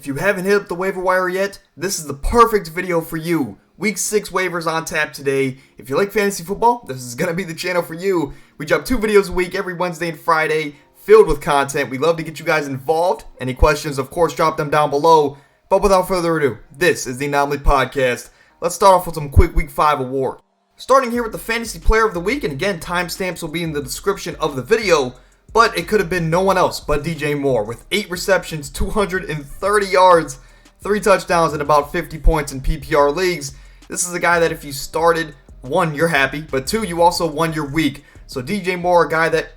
If you haven't hit up the waiver wire yet, this is the perfect video for you. Week 6 waivers on tap today. If you like fantasy football, this is going to be the channel for you. We drop 2 videos a week every Wednesday and Friday, filled with content. We love to get you guys involved. Any questions, of course, drop them down below. But without further ado, this is the Anomaly Podcast. Let's start off with some quick Week 5 awards. Starting here with the Fantasy Player of the Week, and again, timestamps will be in the description of the video. But it could have been no one else but DJ Moore with 8 receptions, 230 yards, 3 touchdowns, and about 50 points in PPR leagues. This is a guy that if you started, 1, you're happy, but 2, you also won your week. So DJ Moore, a guy that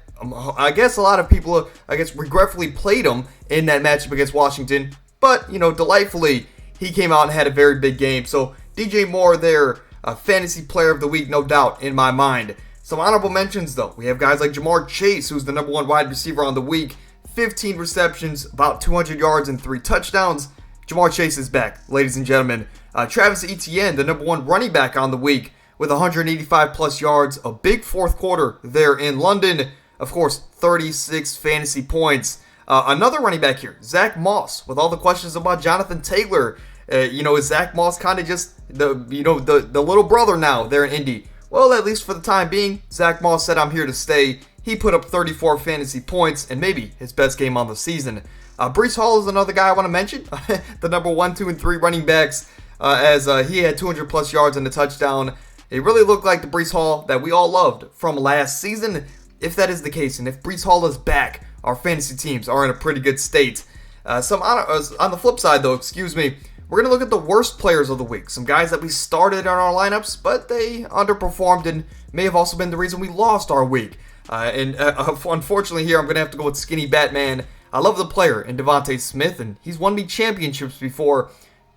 I guess a lot of people, regretfully played him in that matchup against Washington. But, delightfully, he came out and had a very big game. So DJ Moore there, Fantasy Player of the Week, no doubt, in my mind. Some honorable mentions, though. We have guys like Jamar Chase, who's the number 1 wide receiver on the week. 15 receptions, about 200 yards, and 3 touchdowns. Jamar Chase is back, ladies and gentlemen. Travis Etienne, the number 1 running back on the week, with 185 plus yards. A big fourth quarter there in London. Of course, 36 fantasy points. Another running back here, Zach Moss, with all the questions about Jonathan Taylor. Is Zach Moss kind of just the little brother now there in Indy? Well, at least for the time being, Zach Moss said, "I'm here to stay." He put up 34 fantasy points and maybe his best game on the season. Breece Hall is another guy I want to mention. The number 1, 2, and 3 running backs, as he had 200 plus yards and a touchdown. It really looked like the Breece Hall that we all loved from last season. If that is the case, and if Breece Hall is back, our fantasy teams are in a pretty good state. On the flip side, though, we're going to look at the worst players of the week. Some guys that we started in our lineups, but they underperformed and may have also been the reason we lost our week. Unfortunately here, I'm going to have to go with Skinny Batman. I love the player in Devontae Smith, and he's won me championships before,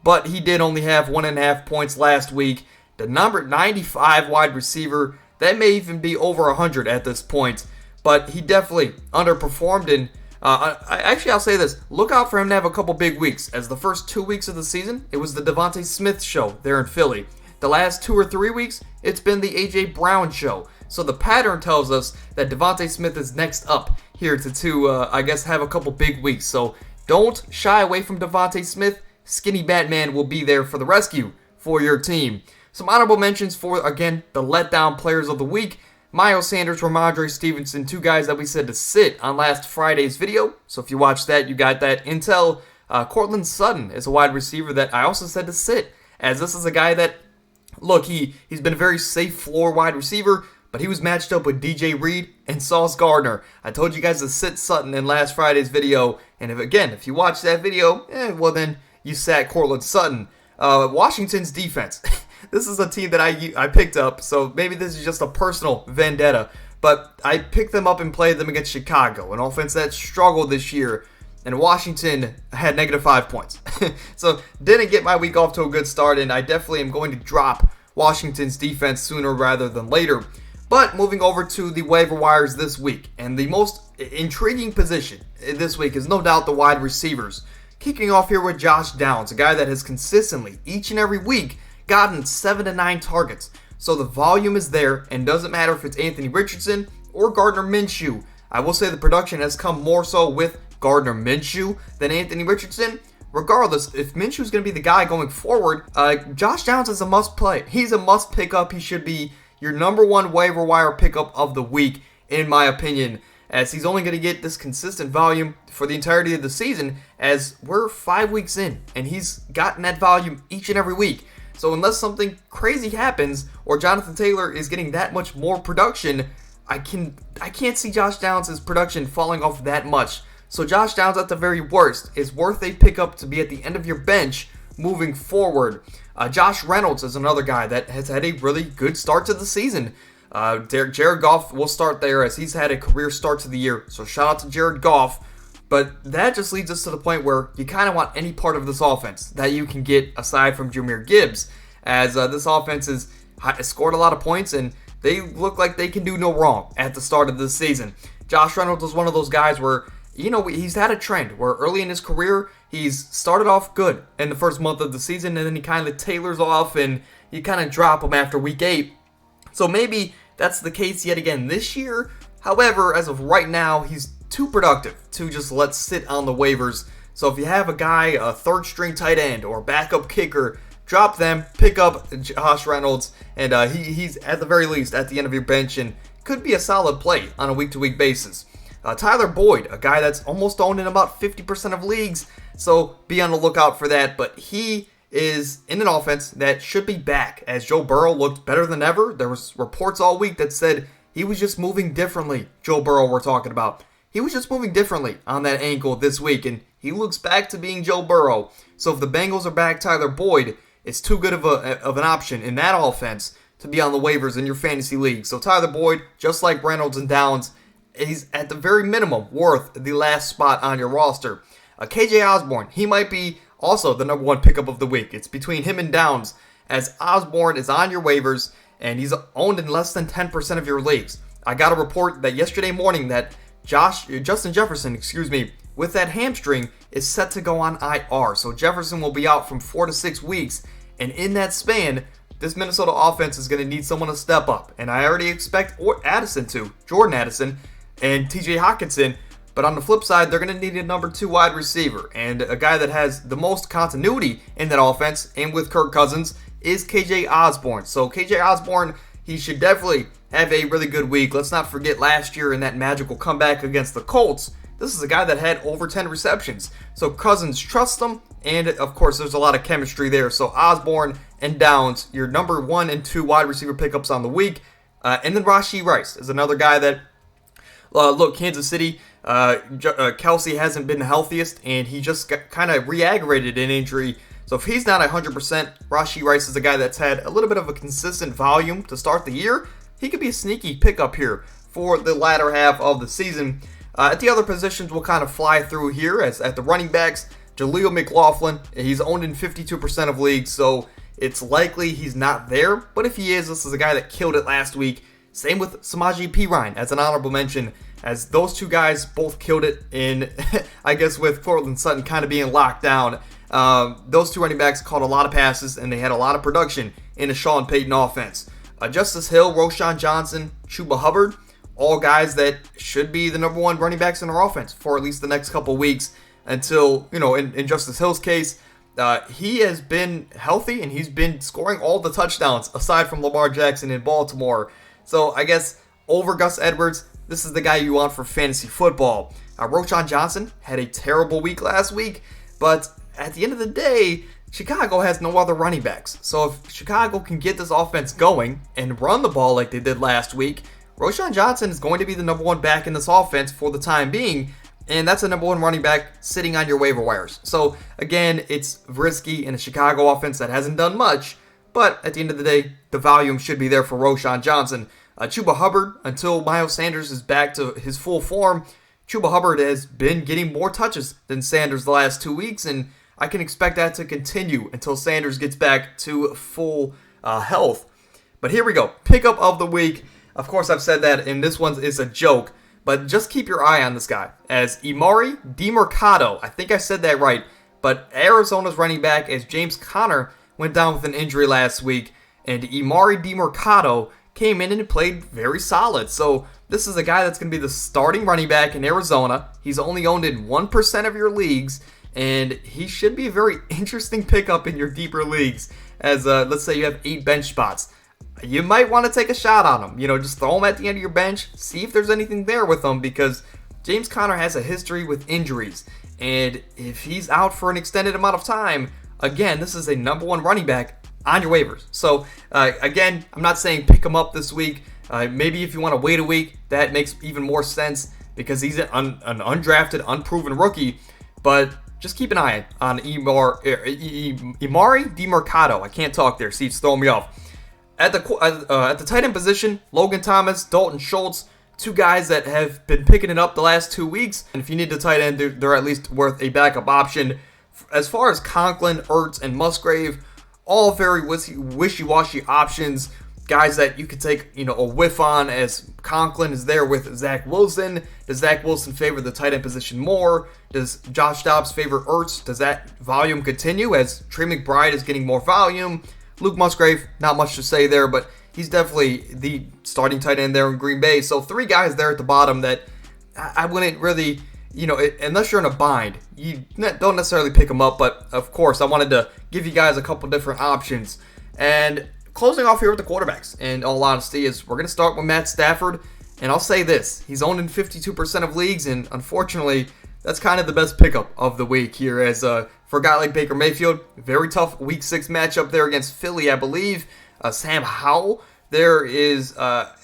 but he did only have 1.5 points last week. The number 95 wide receiver, that may even be over 100 at this point, but he definitely underperformed, and I'll say this. Look out for him to have a couple big weeks, as the first 2 weeks of the season, it was the Devontae Smith show there in Philly. The last 2 or 3 weeks, it's been the A.J. Brown show. So the pattern tells us that Devontae Smith is next up here to have a couple big weeks. So don't shy away from Devontae Smith. Skinny Batman will be there for the rescue for your team. Some honorable mentions for, again, the letdown players of the week. Miles Sanders, Ramondre Stevenson, 2 guys that we said to sit on last Friday's video. So if you watched that, you got that intel. Cortland Sutton is a wide receiver that I also said to sit, as this is a guy that, look, he's been a very safe floor wide receiver, but he was matched up with DJ Reed and Sauce Gardner. I told you guys to sit Sutton in last Friday's video, and if you watched that video, well then you sat Cortland Sutton. Washington's defense. This is a team that I picked up, so maybe this is just a personal vendetta, but I picked them up and played them against Chicago, an offense that struggled this year, and Washington had -5 points. So didn't get my week off to a good start, and I definitely am going to drop Washington's defense sooner rather than later. But moving over to the waiver wires this week, and the most intriguing position this week is no doubt the wide receivers. Kicking off here with Josh Downs, a guy that has consistently, each and every week, gotten 7 to 9 targets. So the volume is there, and doesn't matter if it's Anthony Richardson or Gardner Minshew. I will say the production has come more so with Gardner Minshew than Anthony Richardson. Regardless, if Minshew's going to be the guy going forward, Josh Downs is a must play. He's a must pick up. He should be your number 1 waiver wire pickup of the week, in my opinion, as he's only going to get this consistent volume for the entirety of the season, as we're 5 weeks in, and he's gotten that volume each and every week. So unless something crazy happens, or Jonathan Taylor is getting that much more production, I can't see Josh Downs' production falling off that much. So Josh Downs, at the very worst, is worth a pickup to be at the end of your bench moving forward. Josh Reynolds is another guy that has had a really good start to the season. Jared Goff will start there, as he's had a career start to the year. So shout out to Jared Goff. But that just leads us to the point where you kind of want any part of this offense that you can get aside from Jahmyr Gibbs, as this offense has scored a lot of points, and they look like they can do no wrong at the start of this season. Josh Reynolds is one of those guys where, he's had a trend where early in his career, he's started off good in the first month of the season, and then he kind of tailors off, and you kind of drop him after week 8. So maybe that's the case yet again this year. However, as of right now, he's too productive to just let sit on the waivers. So if you have a guy, a third string tight end or backup kicker, drop them, pick up Josh Reynolds, and he's at the very least at the end of your bench and could be a solid play on a week-to-week basis. Tyler Boyd, a guy that's almost owned in about 50% of leagues, so be on the lookout for that. But he is in an offense that should be back, as Joe Burrow looked better than ever. There was reports all week that said he was just moving differently. Joe Burrow we're talking about. He was just moving differently on that ankle this week, and he looks back to being Joe Burrow. So if the Bengals are back Tyler Boyd, it's too good of an option in that offense to be on the waivers in your fantasy league. So Tyler Boyd, just like Reynolds and Downs, he's at the very minimum worth the last spot on your roster. KJ Osborne, he might be also the number one pickup of the week. It's between him and Downs, as Osborne is on your waivers, and he's owned in less than 10% of your leagues. I got a report that yesterday morning that Justin Jefferson, with that hamstring, is set to go on IR. So Jefferson will be out from 4 to 6 weeks, and in that span, this Minnesota offense is going to need someone to step up. And I already expect Jordan Addison, and TJ Hawkinson. But on the flip side, they're going to need a number 2 wide receiver. And a guy that has the most continuity in that offense, and with Kirk Cousins, is KJ Osborne. So KJ Osborne, he should definitely have a really good week. Let's not forget last year in that magical comeback against the Colts. This is a guy that had over 10 receptions. So Cousins trusts him, and of course there's a lot of chemistry there. So Osborne and Downs, your number 1 and 2 wide receiver pickups on the week. And then Rashee Rice is another guy that, look, Kansas City, Kelsey hasn't been the healthiest, and he just kind of re-aggravated an injury. So if he's not 100%, Rashee Rice is a guy that's had a little bit of a consistent volume to start the year. He could be a sneaky pickup here for the latter half of the season. At the other positions, we'll kind of fly through here. As at the running backs, Jaleel McLaughlin, he's owned in 52% of leagues, so it's likely he's not there. But if he is, this is a guy that killed it last week. Same with Samaje Perine as an honorable mention, as those two guys both killed it in, I guess, with Cortland Sutton kind of being locked down. Those two running backs caught a lot of passes, and they had a lot of production in a Sean Payton offense. Justice Hill, Roschon Johnson, Chuba Hubbard, all guys that should be the number 1 running backs in our offense for at least the next couple weeks until, in Justice Hill's case, he has been healthy and he's been scoring all the touchdowns aside from Lamar Jackson in Baltimore. So I guess over Gus Edwards, this is the guy you want for fantasy football. Roschon Johnson had a terrible week last week, but at the end of the day, Chicago has no other running backs. So if Chicago can get this offense going and run the ball like they did last week, Roschon Johnson is going to be the number 1 back in this offense for the time being, and that's a number 1 running back sitting on your waiver wires. So again, it's risky in a Chicago offense that hasn't done much, but at the end of the day, the volume should be there for Roschon Johnson. Chuba Hubbard, until Miles Sanders is back to his full form, Chuba Hubbard has been getting more touches than Sanders the last 2 weeks, and I can expect that to continue until Sanders gets back to full health. But here we go. Pickup of the week. Of course, I've said that, and this one is a joke, but just keep your eye on this guy. As Emari Demercado, I think I said that right, but Arizona's running back, as James Conner went down with an injury last week, and Emari Demercado came in and played very solid. So this is a guy that's going to be the starting running back in Arizona. He's only owned in 1% of your leagues, and he should be a very interesting pickup in your deeper leagues. As let's say you have 8 bench spots. You might want to take a shot on him. Just throw him at the end of your bench, see if there's anything there with him, because James Conner has a history with injuries. And if he's out for an extended amount of time, again, this is a number 1 running back on your waivers. So, again, I'm not saying pick him up this week. Maybe if you want to wait a week, that makes even more sense because he's an undrafted, unproven rookie. But just keep an eye on Emari Demercado. I can't talk there. See, it's throwing me off. At the tight end position, Logan Thomas, Dalton Schultz, 2 guys that have been picking it up the last 2 weeks. And if you need a tight end, they're at least worth a backup option. As far as Conklin, Ertz, and Musgrave, all very wishy-washy options. Guys that you could take, a whiff on, as Conklin is there with Zach Wilson. Does Zach Wilson favor the tight end position more? Does Josh Dobbs favor Ertz? Does that volume continue as Trey McBride is getting more volume? Luke Musgrave, not much to say there, but he's definitely the starting tight end there in Green Bay. So 3 guys there at the bottom that I wouldn't really unless you're in a bind, you don't necessarily pick them up. But of course, I wanted to give you guys a couple different options. And closing off here with the quarterbacks, in all honesty, is we're going to start with Matt Stafford. And I'll say this, he's owned in 52% of leagues, and unfortunately, that's kind of the best pickup of the week here. As for a guy like Baker Mayfield, very tough Week 6 matchup there against Philly, I believe. Sam Howell, there is,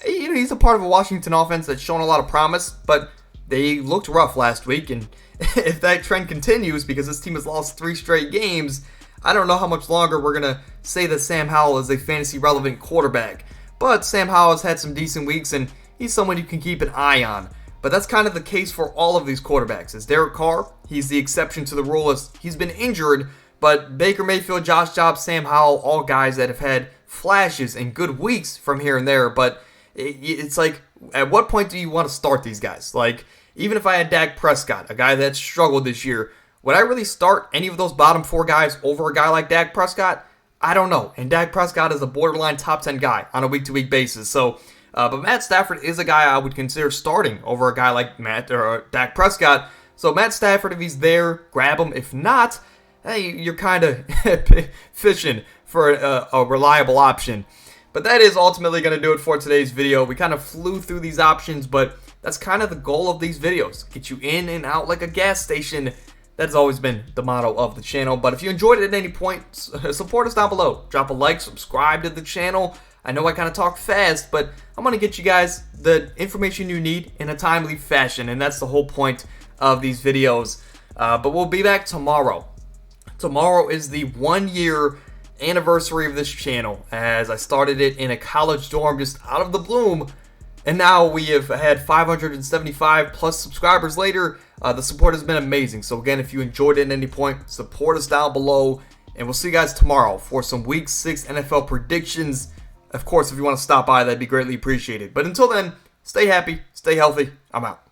he's a part of a Washington offense that's shown a lot of promise, but they looked rough last week, and if that trend continues, because this team has lost 3 straight games, I don't know how much longer we're going to say that Sam Howell is a fantasy-relevant quarterback. But Sam Howell has had some decent weeks, and he's someone you can keep an eye on. But that's kind of the case for all of these quarterbacks. As Derek Carr, he's the exception to the rule as he's been injured, but Baker Mayfield, Josh Jacobs, Sam Howell, all guys that have had flashes and good weeks from here and there. But it's like, at what point do you want to start these guys? Like, even if I had Dak Prescott, a guy that struggled this year, would I really start any of those bottom 4 guys over a guy like Dak Prescott? I don't know. And Dak Prescott is a borderline top 10 guy on a week-to-week basis. So, but Matt Stafford is a guy I would consider starting over a guy like Dak Prescott. So Matt Stafford, if he's there, grab him. If not, hey, you're kind of fishing for a reliable option. But that is ultimately going to do it for today's video. We kind of flew through these options, but that's kind of the goal of these videos. Get you in and out like a gas station. That's always been the motto of the channel. But if you enjoyed it at any point, support us down below. Drop a like, subscribe to the channel. I know I kind of talk fast, but I'm going to get you guys the information you need in a timely fashion, and that's the whole point of these videos. But we'll be back tomorrow. Tomorrow is the 1-year anniversary of this channel, as I started it in a college dorm just out of the bloom, and now we have had 575 plus subscribers later. The support has been amazing. So again, if you enjoyed it at any point, support us down below, and we'll see you guys tomorrow for some Week 6 NFL predictions. Of course, if you want to stop by, that'd be greatly appreciated. But until then, stay happy, stay healthy. I'm out.